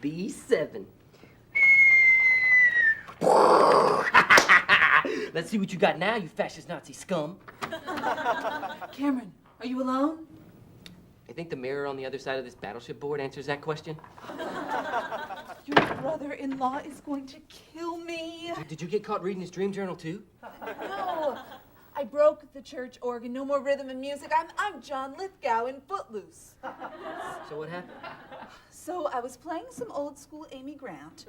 B7. Let's see what you got now, you fascist Nazi scum. Cameron, are you alone? I think the mirror on the other side of this battleship board answers that question. Your brother-in-law is going to kill me. Did you get caught reading his dream journal, too? No, I broke the church organ. No more rhythm and music. I'm John Lithgow in Footloose. So what happened? So I was playing some old school Amy Grant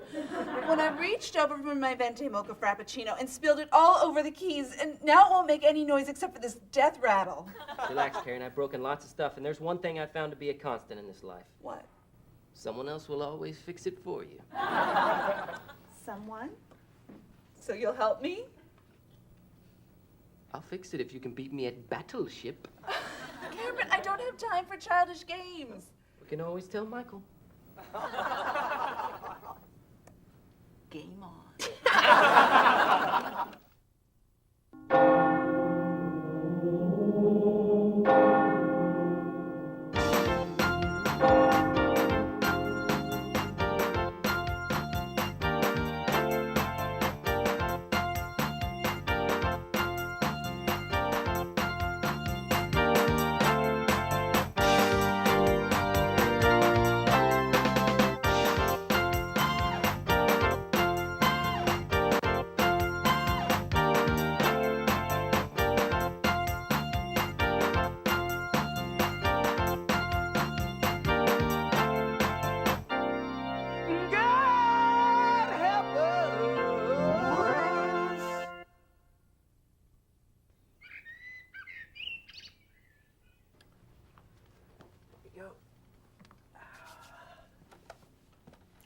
when I reached over for my Venti Mocha Frappuccino and spilled it all over the keys, and now it won't make any noise except for this death rattle. Relax, Karen. I've broken lots of stuff, and there's one thing I've found to be a constant in this life. What? Someone else will always fix it for you. Someone? So you'll help me? I'll fix it if you can beat me at battleship. Cameron, I don't have time for childish games. We can always tell Michael. Game on.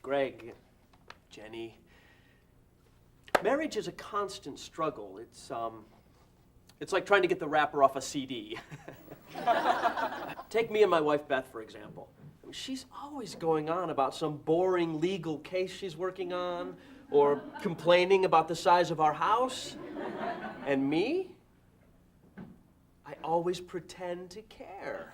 Greg, Jenny, marriage is a constant struggle. It's like trying to get the wrapper off a CD. Take me and my wife Beth, for example. I mean, she's always going on about some boring legal case she's working on, or complaining about the size of our house. And me? I always pretend to care.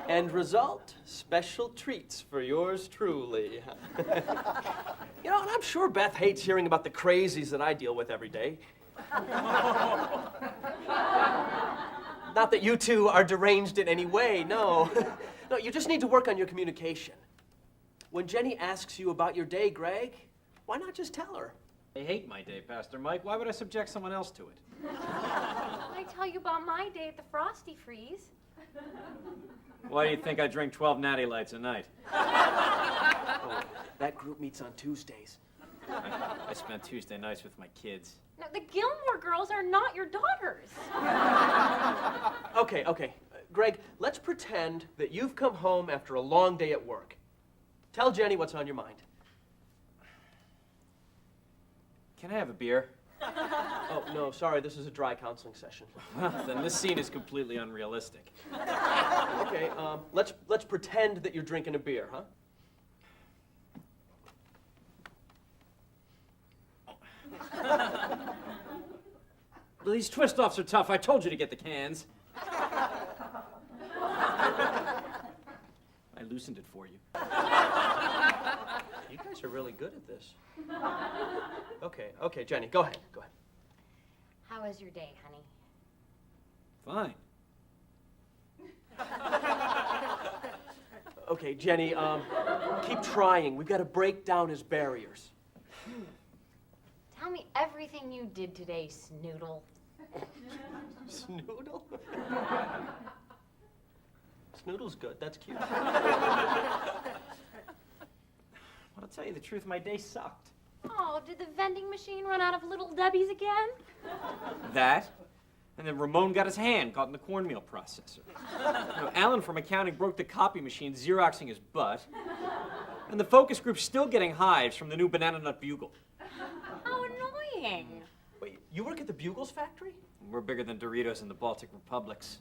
End result, special treats for yours truly. You know, and I'm sure Beth hates hearing about the crazies that I deal with every day. Not that you two are deranged in any way, no. No, you just need to work on your communication. When Jenny asks you about your day, Greg, why not just tell her? I hate my day, Pastor Mike. Why would I subject someone else to it? I tell you about my day at the Frosty Freeze. Why do you think I drink 12 natty lights a night? Oh, that group meets on Tuesdays. I spent Tuesday nights with my kids. No, the Gilmore girls are not your daughters. Okay. Greg, let's pretend that you've come home after a long day at work. Tell Jenny what's on your mind. Can I have a beer? Oh, no, sorry, this is a dry counseling session. Well, then this scene is completely unrealistic. Okay, let's pretend that you're drinking a beer, huh? Well, these twist-offs are tough. I told you to get the cans. I loosened it for you. You guys are really good at this. Okay, Jenny, go ahead. How was your day, honey? Fine. Okay, Jenny, keep trying. We've got to break down his barriers. Tell me everything you did today, Snoodle. Snoodle? Snoodle's good. That's cute. Well, to tell you the truth, my day sucked. Oh, did the vending machine run out of Little Debbie's again? That, and then Ramon got his hand caught in the cornmeal processor. Alan from accounting broke the copy machine, Xeroxing his butt. And the focus group's still getting hives from the new Banana Nut Bugle. How annoying. Wait, you work at the Bugles factory? We're bigger than Doritos in the Baltic Republics.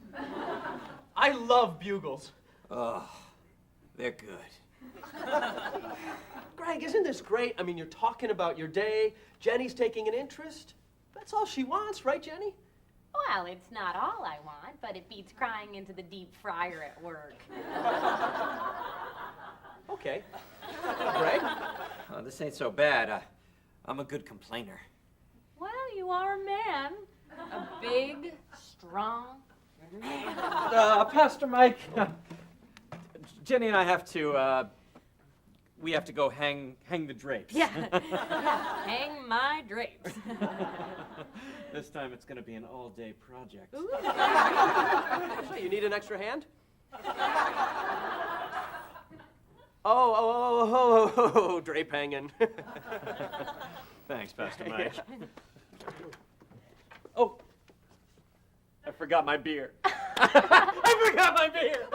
I love Bugles. Oh, they're good. Greg, isn't this great? I mean, you're talking about your day. Jenny's taking an interest. That's all she wants, right, Jenny? Well, it's not all I want, but it beats crying into the deep fryer at work. Okay. Greg? Oh, this ain't so bad. I'm a good complainer. Well, you are a man. A big, strong man. Pastor Mike, Jenny and I have to, we have to go hang the drapes. Yeah. Hang my drapes. This time it's gonna be an all-day project. Hey, you need an extra hand? Oh, drape hanging. Thanks, Pastor Mike. Oh, I forgot my beer. I forgot my beer.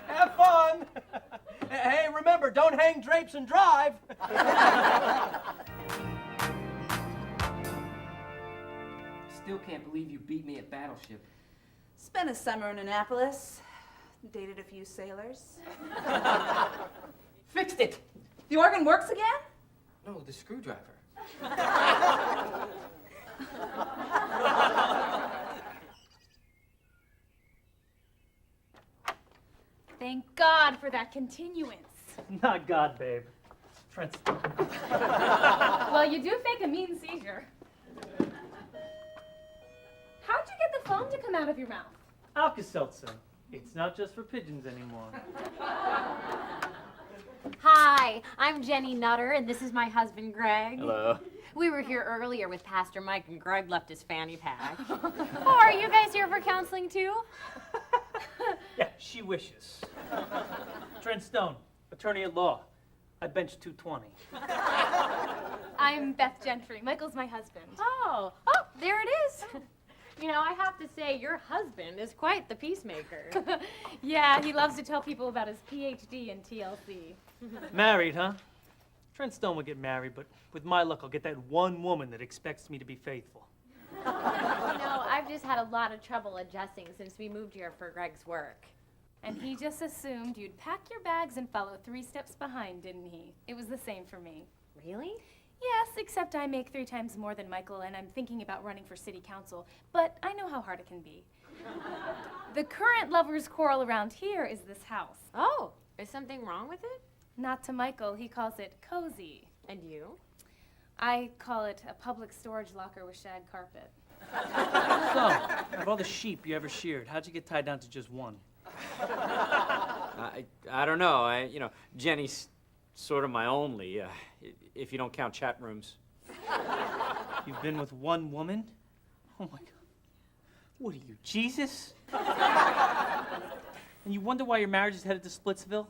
Have fun. Hey, remember, don't hang drapes and drive. Still can't believe you beat me at Battleship. Spent a summer in Annapolis. Dated a few sailors. Fixed it! The organ works again? No, the screwdriver. Thank God for that continuance. Not God, babe. Trent's. Well, you do fake a mean seizure. How'd you get the foam to come out of your mouth? Alka-Seltzer. It's not just for pigeons anymore. Hi, I'm Jenny Nutter, and this is my husband, Greg. Hello. We were here earlier with Pastor Mike, and Greg left his fanny pack. Oh, are you guys here for counseling, too? Yeah, she wishes. Trent Stone, attorney at law. I bench 220. I'm Beth Gentry. Michael's my husband. Oh, there it is. You know, I have to say, your husband is quite the peacemaker. Yeah, he loves to tell people about his PhD in TLC. Married, huh? Trent Stone would get married, but with my luck, I'll get that one woman that expects me to be faithful. You know, I've just had a lot of trouble adjusting since we moved here for Greg's work. And he just assumed you'd pack your bags and follow 3 steps behind, didn't he? It was the same for me. Really? Yes, except I make 3 times more than Michael, and I'm thinking about running for city council. But I know how hard it can be. The current lover's quarrel around here is this house. Oh, is something wrong with it? Not to Michael, he calls it cozy. And you? I call it a public storage locker with shag carpet. So, of all the sheep you ever sheared, how'd you get tied down to just one? I don't know. Jenny's sort of my only, if you don't count chat rooms. You've been with one woman? Oh my God. What are you, Jesus? And you wonder why your marriage is headed to Splitsville?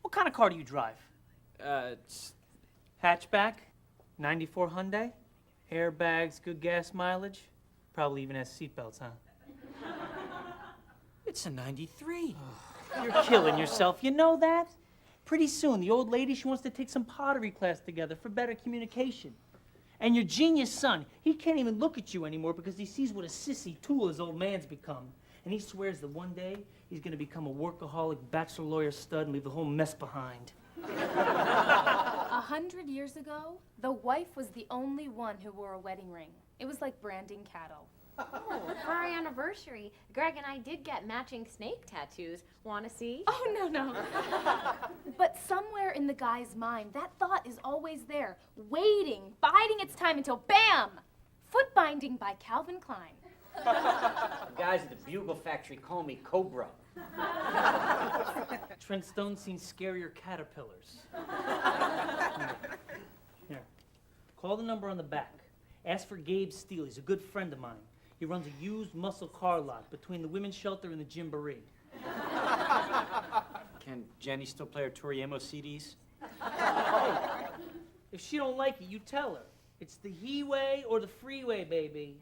What kind of car do you drive? Hatchback? 94 Hyundai? Airbags, good gas mileage? Probably even has seatbelts, huh? It's a 93. You're killing yourself, you know that? Pretty soon, the old lady, she wants to take some pottery class together for better communication. And your genius son, he can't even look at you anymore because he sees what a sissy tool his old man's become. And he swears that one day, he's gonna become a workaholic bachelor lawyer stud and leave the whole mess behind. 100 years ago, the wife was the only one who wore a wedding ring. It was like branding cattle. Oh, for our anniversary, Greg and I did get matching snake tattoos. Want to see? Oh, no. But somewhere in the guy's mind, that thought is always there, waiting, biding its time until BAM! Foot binding by Calvin Klein. The guys at the Bugle Factory call me Cobra. Trent Stone's seen scarier caterpillars. Here, call the number on the back. Ask for Gabe Steele. He's a good friend of mine. He runs a used muscle car lot between the women's shelter and the Gymboree. Can Jenny still play her Toriemo CDs? If she don't like it, you tell her. It's the he-way or the freeway, baby.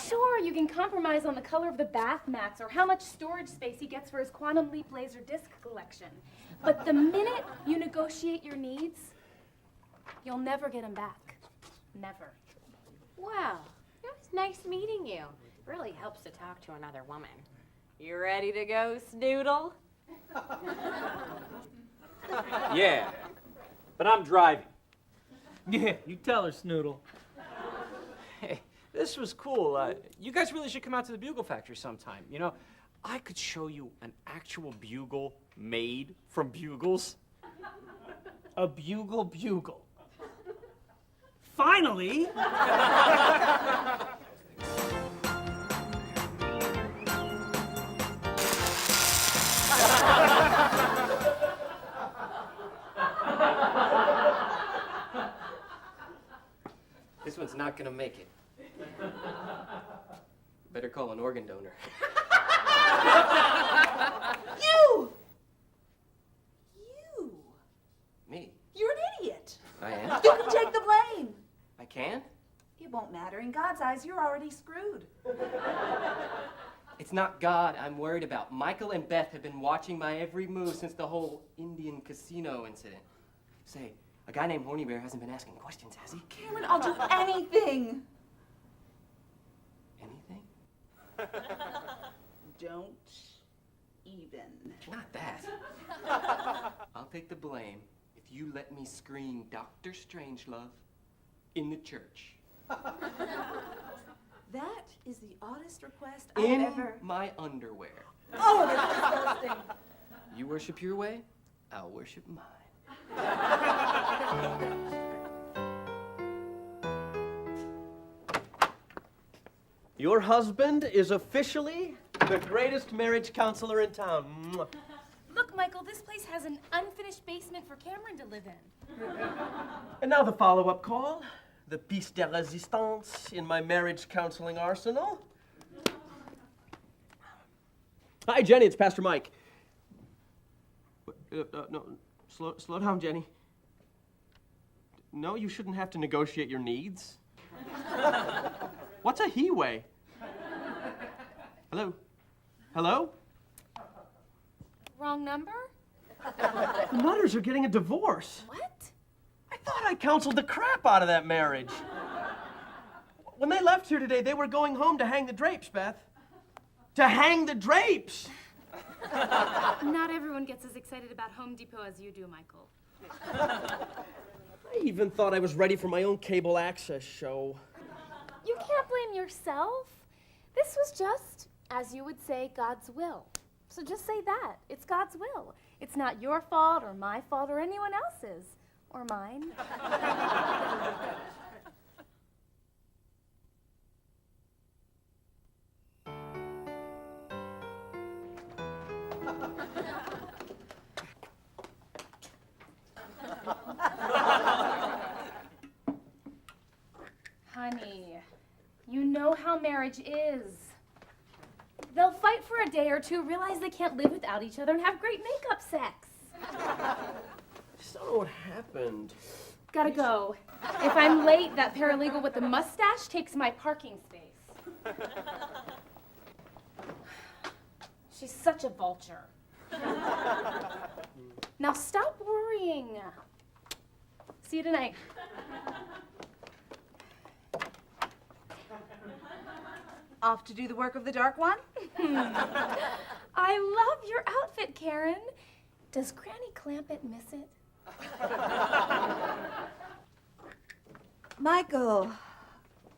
Sure, you can compromise on the color of the bath mats or how much storage space he gets for his Quantum Leap laser disc collection. But the minute you negotiate your needs, you'll never get them back. Never. Wow, it was nice meeting you. It really helps to talk to another woman. You ready to go, Snoodle? Yeah, but I'm driving. Yeah, you tell her, Snoodle. Hey, this was cool. You guys really should come out to the Bugle Factory sometime. You know, I could show you an actual bugle made from bugles. A bugle. Finally! This one's not gonna make it. Better call an organ donor. You! Me? You're an idiot. I am? You can take the blame. I can? It won't matter. In God's eyes, you're already screwed. It's not God I'm worried about. Michael and Beth have been watching my every move since the whole Indian casino incident. Say, a guy named Horny Bear hasn't been asking questions, has he? Cameron, I'll do anything. Anything? Don't even. Not that. I'll take the blame if you let me screen Dr. Strangelove in the church. That is the oddest request I've In ever... my underwear. Oh, that's disgusting. You worship your way, I'll worship mine. Your husband is officially the greatest marriage counselor in town. Mwah. Look, Michael, this place has an unfinished basement for Cameron to live in. And now the follow-up call. The piece de resistance in my marriage counseling arsenal. Hi, Jenny, it's Pastor Mike. No, slow down, Jenny. No, you shouldn't have to negotiate your needs. What's a he-way? Hello? Hello? Wrong number? The Nutters are getting a divorce. What? I thought I counseled the crap out of that marriage. When they left here today, they were going home to hang the drapes, Beth. To hang the drapes! Not everyone gets as excited about Home Depot as you do, Michael. I even thought I was ready for my own cable access show. You can't blame yourself. This was just, as you would say, God's will. So just say that. It's God's will. It's not your fault or my fault or anyone else's. Or mine. Honey, you know how marriage is. They'll fight for a day or two, realize they can't live without each other, and have great makeup sex. I just don't know what happened. Gotta go. If I'm late, that paralegal with the mustache takes my parking space. She's such a vulture. Now stop worrying. See you tonight. Off to do the work of the Dark One? I love your outfit, Karen. Does Granny Clampett miss it? Michael,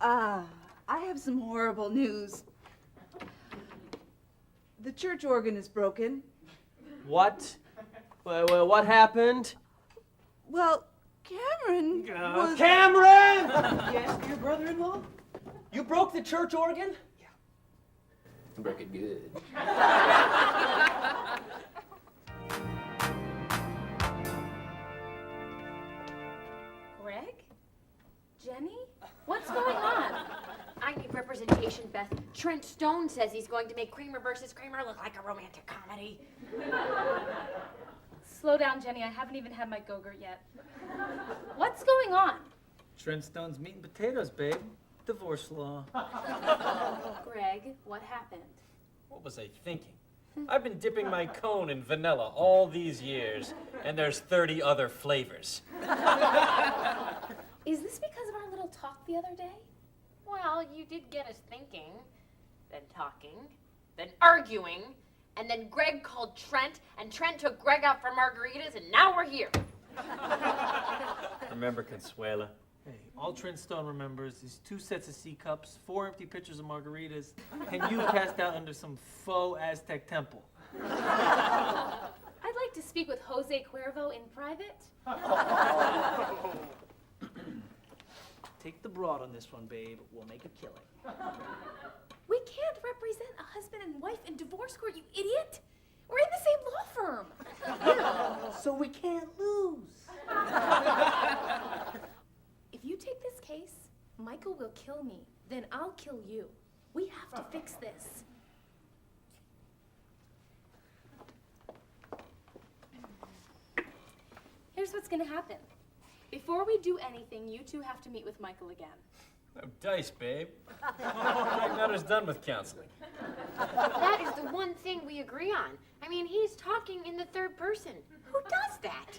I have some horrible news. The church organ is broken. What? Well, what happened? Well, Cameron was... Cameron! Yes, your brother-in-law? You broke the church organ? Broke it good. Greg? Jenny? What's going on? I need representation, Beth. Trent Stone says he's going to make Kramer versus Kramer look like a romantic comedy. Slow down, Jenny. I haven't even had my Go-Gurt yet. What's going on? Trent Stone's meat and potatoes, babe. Divorce law. Greg, what happened? What was I thinking? I've been dipping my cone in vanilla all these years, and there's 30 other flavors. Is this because of our little talk the other day? Well, you did get us thinking, then talking, then arguing, and then Greg called Trent, and Trent took Greg out for margaritas, and now we're here. Remember Consuela? Hey, all Trent Stone remembers is 2 sets of C-cups, 4 empty pitchers of margaritas, and you passed out under some faux Aztec temple. I'd like to speak with Jose Cuervo in private. Take the broad on this one, babe. We'll make a killing. We can't represent a husband and wife in divorce court, you idiot! We're in the same law firm. So we can't lose. If you take this case, Michael will kill me. Then I'll kill you. We have to fix this. Here's what's gonna happen. Before we do anything, you two have to meet with Michael again. No dice, babe. Greg Nutter's done with counseling. That is the one thing we agree on. I mean, he's talking in the third person. Who does that?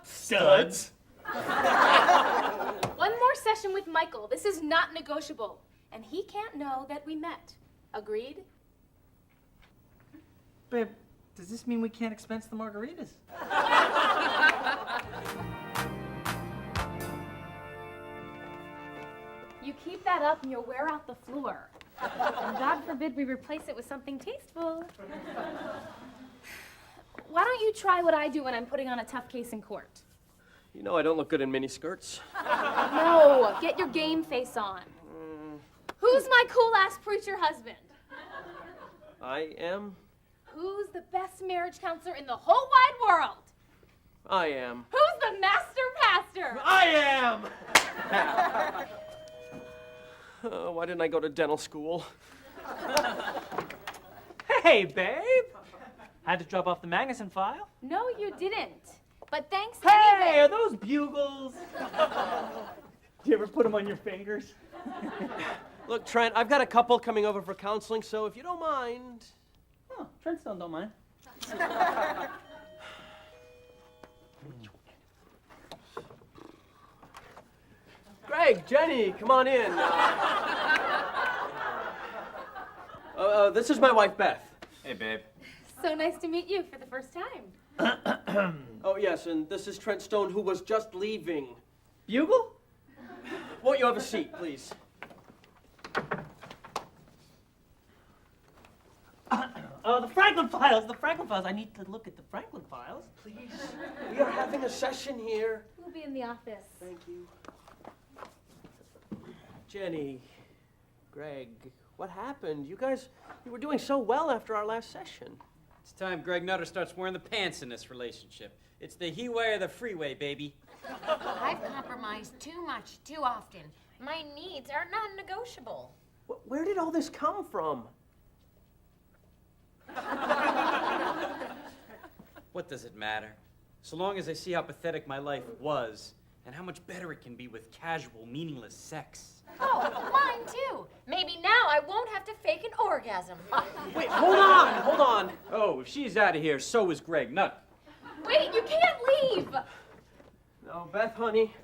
Studs. One more session with Michael. This is not negotiable. And he can't know that we met. Agreed? Babe, does this mean we can't expense the margaritas? You keep that up and you'll wear out the floor. And God forbid we replace it with something tasteful. Why don't you try what I do when I'm putting on a tough case in court? You know I don't look good in miniskirts. No, get your game face on. Who's my cool-ass preacher husband? I am. Who's the best marriage counselor in the whole wide world? I am. Who's the master pastor? I am! Why didn't I go to dental school? Hey, babe! Had to drop off the Magnuson file. No, you didn't. But thanks Hey, anyway. are those bugles? Do you ever put them on your fingers? Look, Trent, I've got a couple coming over for counseling, so if you don't mind. Oh, Trent Stone don't mind. Greg, Jenny, come on in. This is my wife, Beth. Hey, babe. So nice to meet you for the first time. Oh, yes, and this is Trent Stone, who was just leaving. Bugle? Won't you have a seat, please? The Franklin files, the Franklin files. I need to look at the Franklin files. Please. We are having a session here. We'll be in the office. Thank you. Jenny, Greg, what happened? You were doing so well after our last session. It's time Greg Nutter starts wearing the pants in this relationship. It's the he-way or the freeway, baby. I've compromised too much, too often. My needs are non-negotiable. Where did all this come from? What does it matter? So long as I see how pathetic my life was and how much better it can be with casual, meaningless sex. Oh, mine too. Maybe now I won't have to fake an orgasm. Wait, hold on. Oh, if she's out of here, so is Greg Nutter. Wait, you can't leave! No, Beth, honey,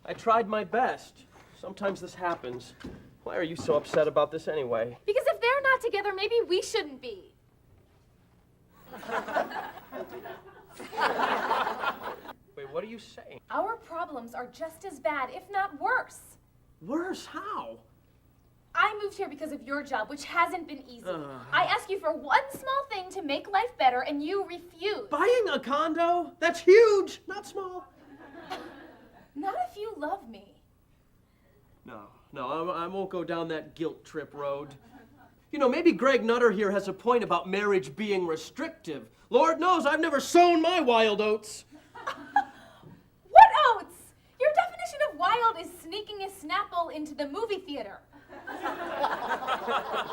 I tried my best. Sometimes this happens. Why are you so upset about this anyway? Because if they're not together, maybe we shouldn't be. Wait, what are you saying? Our problems are just as bad, if not worse. Worse? How? I moved here because of your job, which hasn't been easy. I asked you for one small thing to make life better, and you refused. Buying a condo? That's huge, not small. Not if you love me. No, I won't go down that guilt trip road. You know, maybe Greg Nutter here has a point about marriage being restrictive. Lord knows I've never sown my wild oats. What oats? Your definition of wild is sneaking a Snapple into the movie theater. If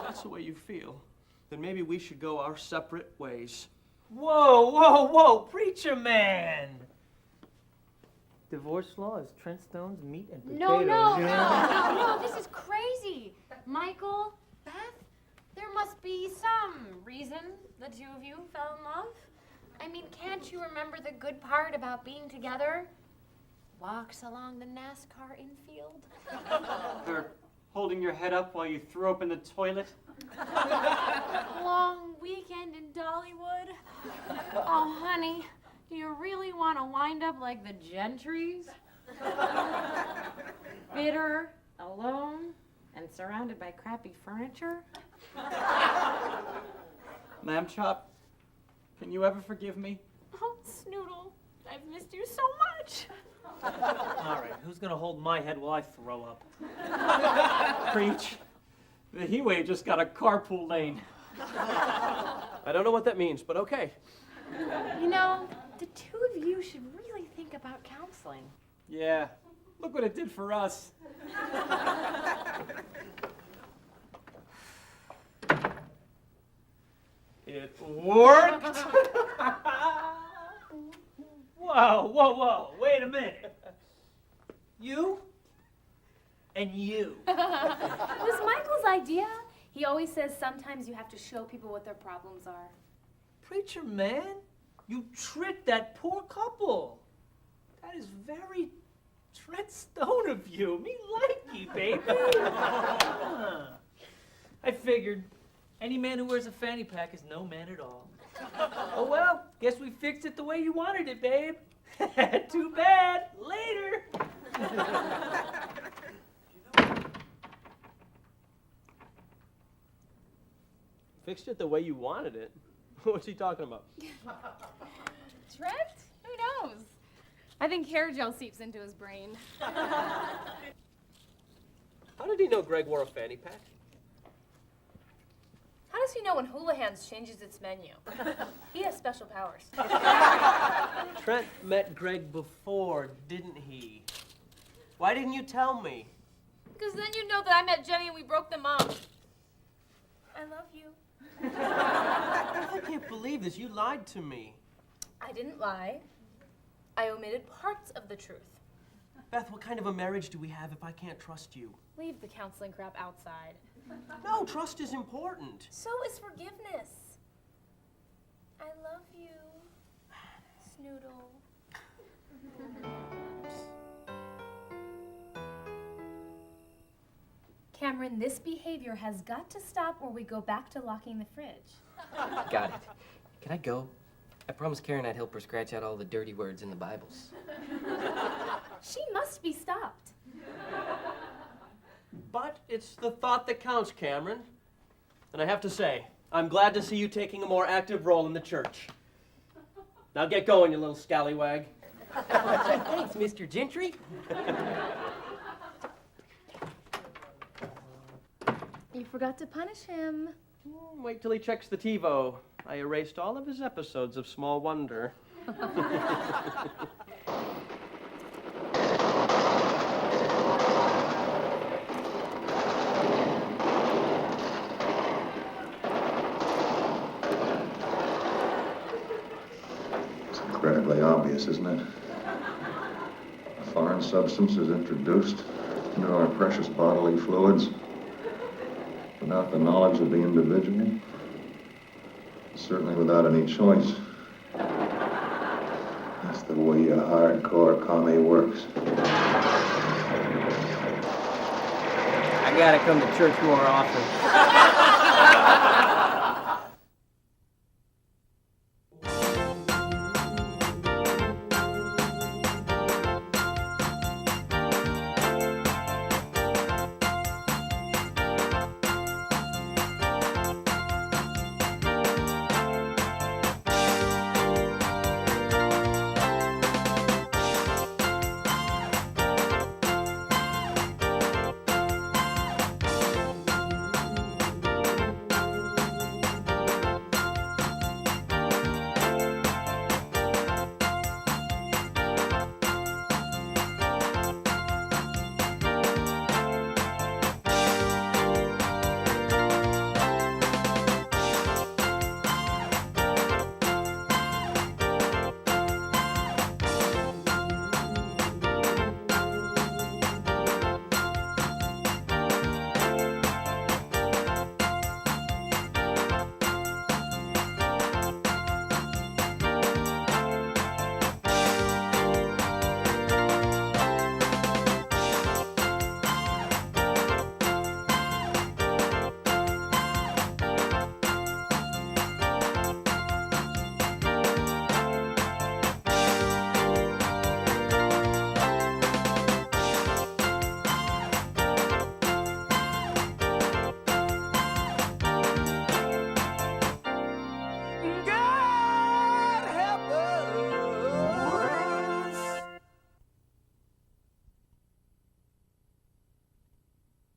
that's the way you feel, then maybe we should go our separate ways. Whoa, preacher man! Divorce law is Trent Stone's meat and potatoes. No, this is crazy. Michael, Beth, there must be some reason the two of you fell in love. I mean, can't you remember the good part about being together? Walks along the NASCAR infield. Or holding your head up while you throw up in the toilet. Long weekend in Dollywood. Oh, honey, do you really want to wind up like the Gentrys? Bitter, alone, and surrounded by crappy furniture? Lamb Chop, can you ever forgive me? Oh, Snoodle, I've missed you so much. All right, who's gonna hold my head while I throw up? Preach. The He-Way just got a carpool lane. I don't know what that means, but okay. You know, the two of you should really think about counseling. Yeah, look what it did for us. It worked! Whoa, wait a minute. You and you. It was Michael's idea. He always says sometimes you have to show people what their problems are. Preacher man, you tricked that poor couple. That is very Trent Stone of you. Me like you, baby. I figured any man who wears a fanny pack is no man at all. Oh well, guess we fixed it the way you wanted it, babe. Too bad. Later. Fixed it the way you wanted it? What's he talking about? Trent? Who knows? I think hair gel seeps into his brain. How did he know Greg wore a fanny pack? How does he know when Houlihan's changes its menu? He has special powers. Trent met Greg before, didn't he? Why didn't you tell me? Because then you know that I met Jenny and we broke them up. I love you. I can't believe this. You lied to me. I didn't lie. I omitted parts of the truth. Beth, what kind of a marriage do we have if I can't trust you? Leave the counseling crap outside. No, trust is important. So is forgiveness. I love you, Snoodle. Cameron, this behavior has got to stop or we go back to locking the fridge. Got it. Can I go? I promised Karen I'd help her scratch out all the dirty words in the Bibles. She must be stopped. But it's the thought that counts, Cameron. And I have to say, I'm glad to see you taking a more active role in the church. Now get going, you little scallywag. Thanks, Mr. Gentry. You forgot to punish him. Wait till he checks the TiVo. I erased all of his episodes of Small Wonder. It's incredibly obvious, isn't it? A foreign substance is introduced into our precious bodily fluids without the knowledge of the individual, certainly without any choice. That's the way a hardcore commie works. I gotta come to church more often.